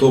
2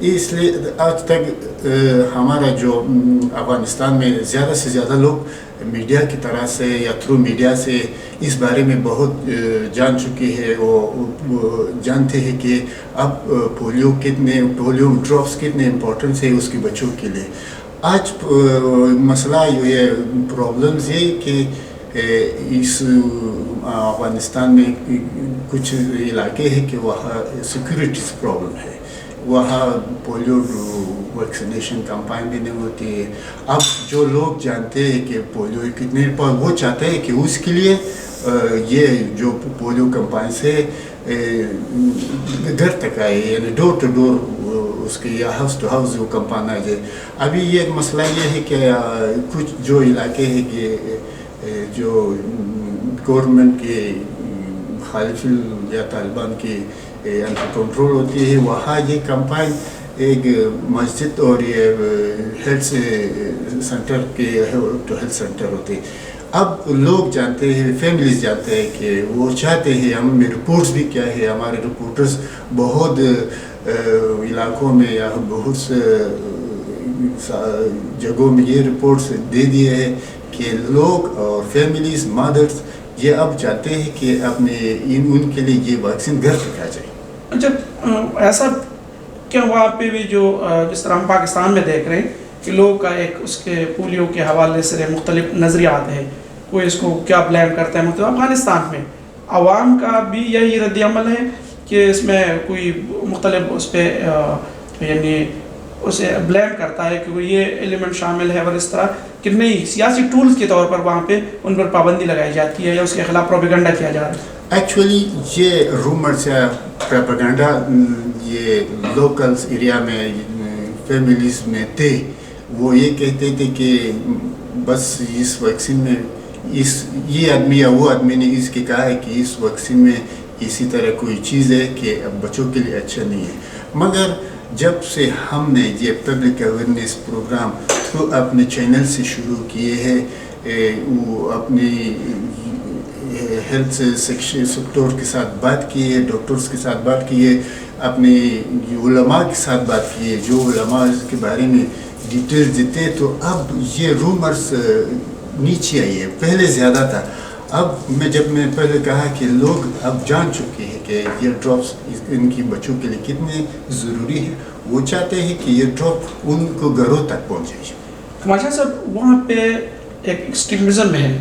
اس لیے آج تک ہمارا جو افغانستان میں زیادہ سے زیادہ لوگ میڈیا کی طرح سے یا تھرو میڈیا سے اس بارے میں بہت جان چکے ہیں. وہ جانتے ہیں کہ اب پولیو ڈراپس کتنے امپورٹنس ہے اس کے بچوں کے لیے. آج مسئلہ یہ پرابلمز یہ کہ اس افغانستان میں کچھ علاقے ہیں کہ وہاں سیکورٹیز پرابلم ہے, وہاں پولیو ویکسینیشن کمپائن بھی نہیں ہوتی ہے. اب جو لوگ جانتے ہیں کہ پولیو کتنے وہ چاہتے ہیں کہ اس کے لیے یہ جو پولیو کمپائن سے گھر تک آئے, یعنی ڈور ٹو ڈور اس کے یا ہاؤس ٹو ہاؤس وہ کمپائن آ جائے. ابھی یہ مسئلہ یہ ہے کہ کچھ جو علاقے ہیں کہ جو گورنمنٹ کے مخالف یا طالبان کی کنٹرول ہوتی ہے, وہاں یہ کمپائن ایک مسجد اور یہ ہیلتھ سینٹر کے ہیلتھ سینٹر ہوتے. اب لوگ جانتے ہیں, فیملیز جانتے ہیں کہ وہ چاہتے ہیں ہم میں رپورٹس بھی کیا ہے, ہمارے رپورٹرز بہت علاقوں میں یا بہت سے جگہوں میں یہ رپورٹس دے دیے ہیں کہ لوگ اور فیملیز مادرز یہ اب چاہتے ہیں کہ اپنے ان کے لیے یہ ویکسین گھر تک آ جائے. اچھا, ایسا کیا وہاں پہ بھی جو جس طرح ہم پاکستان میں دیکھ رہے ہیں کہ لوگوں کا ایک اس کے پولیو کے حوالے سے مختلف نظریات ہیں, کوئی اس کو کیا بلیم کرتا ہے, مطلب افغانستان میں عوام کا بھی یہی رد عمل ہے کہ اس میں کوئی مختلف اس پہ یعنی اسے بلیم کرتا ہے کہ یہ ایلیمنٹ شامل ہے, اور اس طرح کہ نہیں سیاسی ٹولز کے طور پر وہاں پہ ان پر پابندی لگائی جاتی ہے یا اس کے خلاف پروپیگنڈا کیا جا رہا ہے. ایکچولی یہ رومرز یا پروپیگنڈا یہ لوکلز ایریا میں فیملیز میں تھے. وہ یہ کہتے تھے کہ بس اس ویکسین میں یہ آدمی یا وہ آدمی نے اس کے کہا ہے کہ اس ویکسین میں اسی طرح کوئی چیز ہے کہ بچوں کے لیے اچھا نہیں ہے. مگر جب سے ہم نے یہ پبلک اویئرنیس پروگرام تو اپنے چینل سے شروع کیے ہیں, وہ اپنی ہیلتھ سیکٹر کے ساتھ بات کی ہے, ڈاکٹرز کے ساتھ بات کی ہے, اپنے علماء کے ساتھ بات کی ہے جو علماء اس کے بارے میں ڈیٹیلز دیتے ہیں. تو اب یہ رومرز نیچے آئی ہے, پہلے زیادہ تھا. اب جب میں پہلے کہا کہ لوگ اب جان چکے ہیں کہ یہ ڈراپس ان کی بچوں کے لیے کتنے ضروری ہے, وہ چاہتے ہیں کہ یہ ڈراپ ان کو گھروں تک پہنچے. کمال صاحب, وہاں پہ ایک ایکسٹریمزم ہے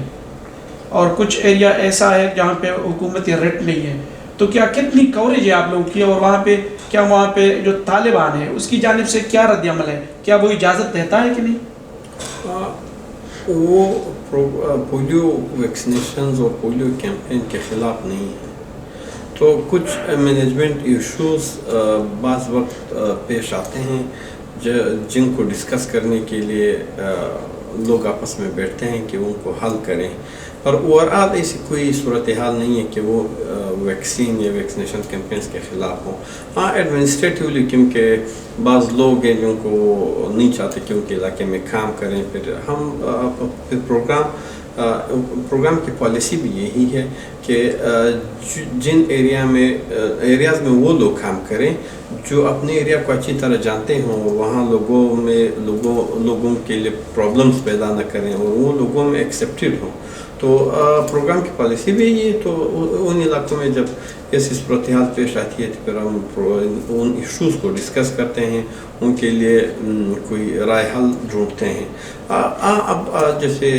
اور کچھ ایریا ایسا ہے جہاں پہ حکومتی ریٹ نہیں ہے, تو کیا کتنی کوریج ہے آپ لوگوں کی, اور وہاں پہ جو طالبان ہے اس کی جانب سے کیا رد عمل ہے, کیا وہ اجازت دیتا ہے کہ نہیں؟ وہ پولیو ویکسینیشنز اور پولیو کیمپین کے خلاف نہیں ہے, تو کچھ مینجمنٹ ایشوز بعض وقت پیش آتے ہیں جن کو ڈسکس کرنے کے لیے لوگ آپس میں بیٹھتے ہیں کہ ان کو حل کریں, اور اوورآل ایسی کوئی صورتحال نہیں ہے کہ وہ ویکسین یا ویکسینیشن کیمپینز کے خلاف ہوں. ہاں ایڈمنسٹریٹیولی کیونکہ بعض لوگ ہیں جن کو نہیں چاہتے کہ ان کے علاقے میں کام کریں, پھر ہم پروگرام کی پالیسی بھی یہی ہے کہ جن ایریاز میں وہ لوگ کام کریں جو اپنے ایریا کو اچھی طرح جانتے ہوں, وہاں لوگوں کے لیے پرابلمس پیدا نہ کریں اور وہ لوگوں میں ایکسیپٹیڈ ہوں. تو پروگرام کی پالیسی بھی یہ, تو ان علاقوں میں جب ایسی صورتحال پیش آتی ہے تو پھر ہم ان ایشوز کو ڈسکس کرتے ہیں, ان کے لیے کوئی رائے حل ڈھونڈتے ہیں. اب جیسے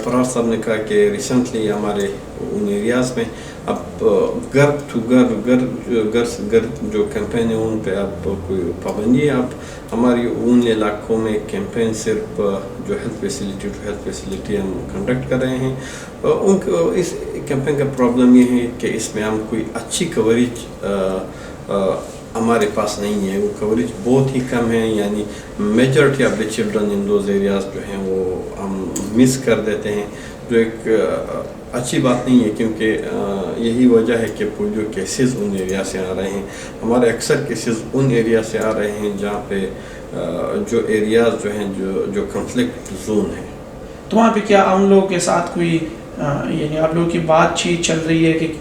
فرار صاحب نے کہا کہ ریسنٹلی ہمارے ان ایریاز میں اب گھر ٹو گھر جو کیمپین ہے ان پہ اب کوئی پابندی ہے. اب ہماری ان علاقوں میں کیمپین صرف جو ہیلتھ فیسیلٹی ہم کنڈکٹ کر رہے ہیں. ان کو اس کیمپین کا پرابلم یہ ہے کہ اس میں ہم کوئی اچھی کوریج ہمارے پاس نہیں ہے, وہ کوریج بہت ہی کم ہے, یعنی majority of the children in those areas جو ہیں وہ ہم مس کر دیتے ہیں, جو ایک اچھی بات نہیں ہے کیونکہ یہی وجہ ہے کہ پولیو کیسز ان ایریا سے آ رہے ہیں. ہمارے اکثر کیسز ان ایریا سے آ رہے ہیں جہاں پہ جو ایریاز جو ہیں جو کنفلکٹ زون ہیں. تو وہاں پہ کیا ان لوگوں کے ساتھ کوئی یعنی آپ لوگوں کی بات چیت چل رہی ہے کہ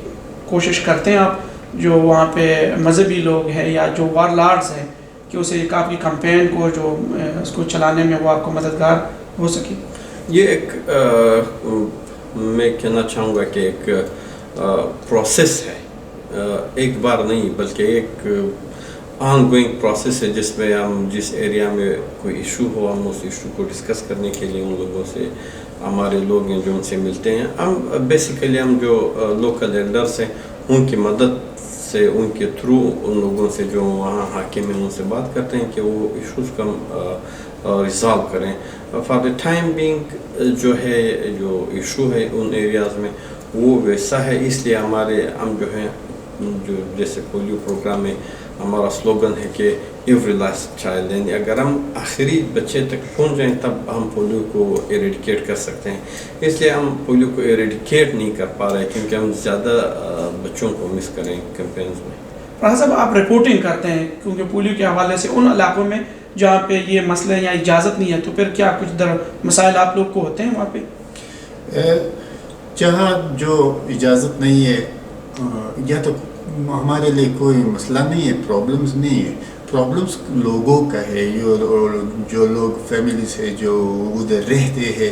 کوشش کرتے ہیں آپ جو وہاں پہ مذہبی لوگ ہیں یا جو وار لارڈز ہیں کہ اسے ایک آپ کی کمپین کو جو اس کو چلانے میں وہ آپ کو مددگار ہو سکے؟ یہ ایک میں کہنا چاہوں گا کہ ایک پروسیس ہے، ایک بار نہیں بلکہ ایک آن گوئنگ پروسیس ہے، جس میں ہم جس ایریا میں کوئی ایشو ہو ہم اس ایشو کو ڈسکس کرنے کے لیے ان لوگوں سے، ہمارے لوگ ہیں جو ان سے ملتے ہیں، ہم بیسیکلی ہم جو لوکل ایلڈرس ہیں ان کی مدد سے، ان کے تھرو ان لوگوں سے جو وہاں حاکم ہیں ان سے بات کرتے ہیں کہ وہ ایشوز کا ریزالو کریں۔ فار دا ٹائم بینگ جو ہے جو ایشو ہے ان ایریاز میں وہ ویسا ہے، اس لیے ہم جو ہیں جو جیسے پولیو پروگرام میں ہمارا سلوگن ہے کہ ایوری لاسٹ چائلڈ، یعنی اگر ہم آخری بچے تک پہنچ جائیں تب ہم پولیو کو ایریڈیکیٹ کر سکتے ہیں۔ اس لیے ہم پولیو کو ایریڈیکیٹ نہیں کر پا رہے کیونکہ ہم زیادہ بچوں کو مس کریں کیمپینز میں۔ فرحان صاحب، آپ رپورٹنگ کرتے ہیں کیونکہ پولیو کے حوالے سے ان علاقوں میں جہاں پہ یہ مسئلے یا اجازت نہیں ہے، تو پھر کیا کچھ مسائل آپ لوگ کو ہوتے ہیں وہاں پہ؟ جہاں جو اجازت نہیں ہے یا تو ہمارے لیے کوئی مسئلہ نہیں ہے، پرابلمز نہیں ہے، پرابلمز لوگوں کا ہے، جو لوگ فیملیز ہے جو ادھر رہتے ہیں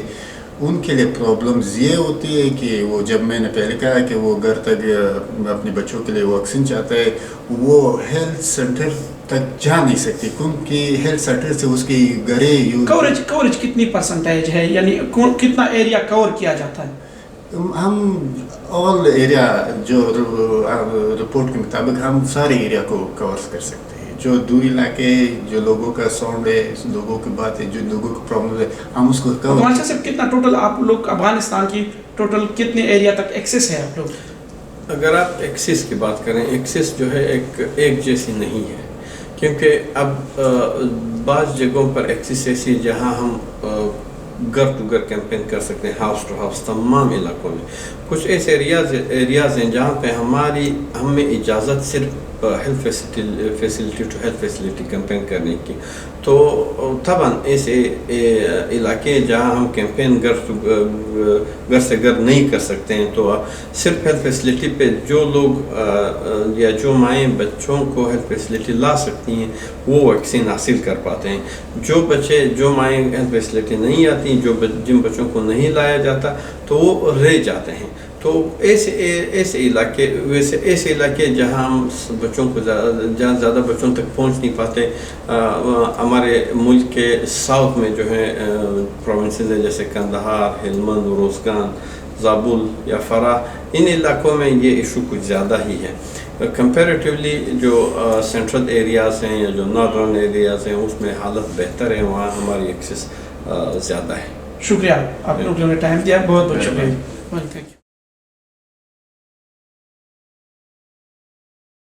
ان کے لیے پرابلمز یہ ہوتی ہے کہ وہ جب میں نے پہلے کہا کہ وہ گھر تک اپنے بچوں کے لیے ویکسین چاہتا ہے، وہ ہیلتھ سینٹر تک جا نہیں سکتی کیونکہ ہیلتھ سینٹر سے اس کی گھریں کوریج کتنی پرسنٹیج ہے، یعنی کتنا ایریا کور کیا جاتا ہے؟ ہم آل ایریا جو رپورٹ کے مطابق ہم سارے ایریا کو کور کر سکتے ہیں، جو دوری علاقے جو لوگوں کا ساؤنڈ ہے، لوگوں کی بات ہے، جو لوگوں کو پرابلم ہے، ہم اس کو کور۔ ماشاء صاحب کتنا ٹوٹل آپ لوگ افغانستان کی ٹوٹل کتنے ایریا تک ایکسیس ہے آپ لوگ؟ اگر آپ ایکسیس کی بات کریں، ایکسیس جو ہے ایک جیسی نہیں ہے، کیونکہ اب بعض جگہوں پر ایکسیس ایسی جہاں ہم گھر ٹو گھر کیمپین کر سکتے ہیں، ہاؤس ٹو ہاؤس تمام علاقوں میں۔ کچھ ایسے ایریاز ہیں جہاں پہ ہمیں اجازت صرف health facility to health facility campaign کرنے کی، تو طبعاً ایسے علاقے جہاں ہم کیمپین گھر سے گھر نہیں کر سکتے ہیں، تو صرف ہیلتھ فیسلٹی پہ جو لوگ یا جو مائیں بچوں کو ہیلتھ فیسلٹی لا سکتی ہیں وہ ویکسین حاصل کر پاتے ہیں۔ جو مائیں ہیلتھ فیسلٹی نہیں آتی، جن بچوں کو نہیں لایا جاتا تو وہ رہ جاتے ہیں۔ تو ایسے علاقے جہاں ہم بچوں کو جہاں زیادہ بچوں تک پہنچ نہیں پاتے، ہمارے ملک کے ساؤتھ میں جو ہے پروونسز ہیں جیسے کندہار، ہلمند، روزگان، زابل یا فرا، ان علاقوں میں یہ ایشو کچھ زیادہ ہی ہے۔ کمپیریٹیولی جو سینٹرل ایریاز ہیں یا جو ناردرن ایریاز ہیں اس میں حالت بہتر ہے، وہاں ہماری ایکسیس زیادہ ہے۔ شکریہ، آپ لوگوں نے ٹائم دیا، بہت بہت شکریہ۔